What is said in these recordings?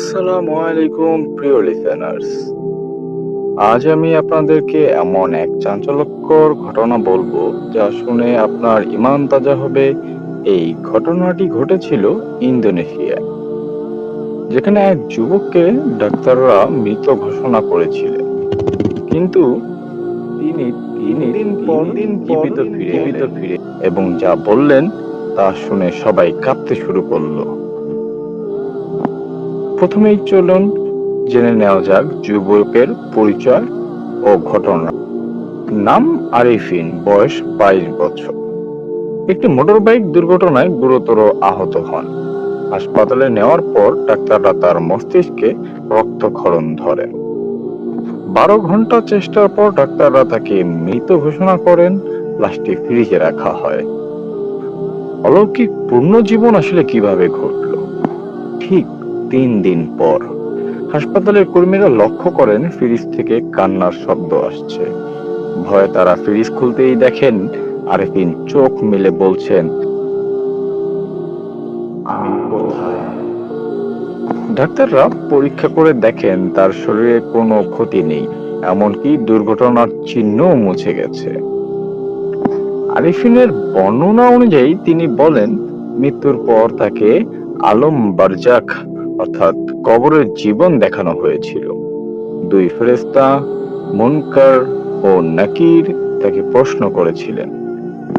আসসালামু আলাইকুম প্রিয় লিসেনার্স। আজ আমি আপনাদেরকে এমন এক চাঞ্চল্যকর ঘটনা বলবো যা শুনে আপনার ঈমান তাজা হবে। এই ঘটনাটি ঘটেছিল ইন্দোনেশিয়ায়, যেখানে এক যুবককে ডাক্তাররা মৃত ঘোষণা করেছিলেন, কিন্তু তিনি তিন দিন পর জীবিত ফিরে এবং যা বললেন তা শুনে সবাই কাঁপতে শুরু করলো। প্রথমেই চলুন জেনে নেওয়া যাক যুবকের পরিচয় ও ঘটনা। নাম আরিফিন, বয়স 22 বছর। একটি মোটরবাইক দুর্ঘটনায় গুরুতর আহত হন। হাসপাতালে নেওয়ার পর ডাক্তাররা তার মস্তিষ্কে রক্তক্ষরণ ধরেন। 12 ঘন্টা চেষ্টার পর ডাক্তাররা তাকে মৃত ঘোষণা করেন। লাশটি ফ্রিজে রাখা হয়। অলৌকিক পুনর্জীবন আসলে কিভাবে ঘটলো? ঠিক 3 দিন পর হাসপাতালের কর্মীরা লক্ষ্য করেন ফ্রিজ থেকে কান্নার শব্দ আসছে। ভয়ে তারা ফ্রিজ খুলতেই দেখেন আরিফিন চোখ মেলে বলছেন, আমি কোথায়? ডাক্তাররা পরীক্ষা করে দেখেন তার শরীরে কোনো ক্ষতি নেই, এমনকি দুর্ঘটনার চিহ্নও মুছে গেছে। আরিফিনের বর্ণনা অনুযায়ী তিনি বলেন, মৃত্যুর পর তাকে আলম বারজাখ অর্থাৎ কবরের জীবন দেখানো হয়েছিল। 2 ফেরেশতা মুনকার ও নাকির তাকে প্রশ্ন করেছিলেন,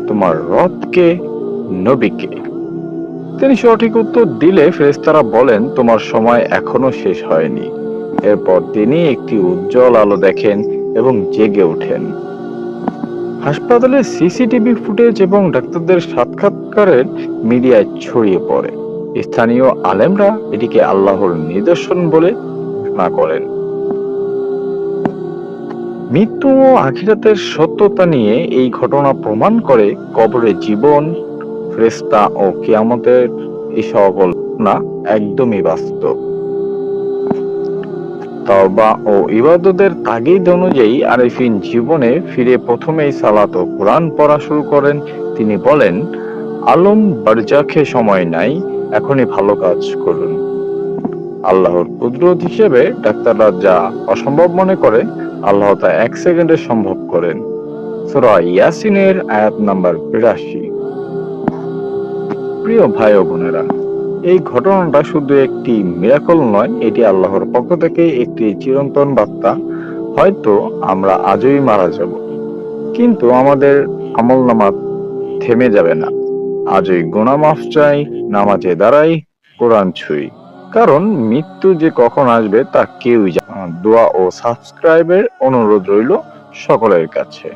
তোমার রব কে, নবী কে? তিনি সঠিক উত্তর দিলে ফেরেশতারা বলেন, তোমার সময় এখনো শেষ হয়নি। এরপর তিনি একটি উজ্জ্বল আলো দেখেন এবং জেগে ওঠেন। হাসপাতালের সিসিটিভি ফুটেজ এবং ডাক্তারদের সাক্ষাৎকারের মিডিয়ায় ছড়িয়ে পড়ে। স্থানীয় আলেমরা এটিকে আল্লাহর নিদর্শন বলে ঘোষণা করেন। মৃত্যু ও আখিরাতের সত্যতা নিয়ে এই ঘটনা প্রমাণ করে কবরে জীবন, ফেরেশতা ও কিয়ামতের এই সকল ঘটনা একদমই বাস্তব। তওবা ও ইবাদতের তাগিদ অনুযায়ী আরিফিন জীবনে ফিরে প্রথমেই সালাত ও কোরআন পড়া শুরু করেন। তিনি বলেন, আলম বারজাখে সময় নাই, এখনই ভালো কাজ করুন। আল্লাহর কুদরত হিসেবে ডাক্তাররা যা অসম্ভব মনে করে, আল্লাহ তা 1 সেকেন্ডে সম্ভব করেন। সূরা ইয়াসিনের আয়াত নাম্বার 82। প্রিয় ভাই ও বোনেরা, এই ঘটনাটা শুধু একটি মিরাকল নয়, এটি আল্লাহর পক্ষ থেকে একটি চিরন্তন বার্তা। হয়তো আমরা আজই মারা যাব, কিন্তু আমাদের আমলনামা থেমে যাবে না। আজই গুনাহ মাফ চাই, নামাজে দাঁড়াই, কোরআন ছুঁই, কারণ মৃত্যু যে কখন আসবে তা কেউই জানে না। দোয়া ও সাবস্ক্রাইবের অনুরোধ রইল সকলের কাছে।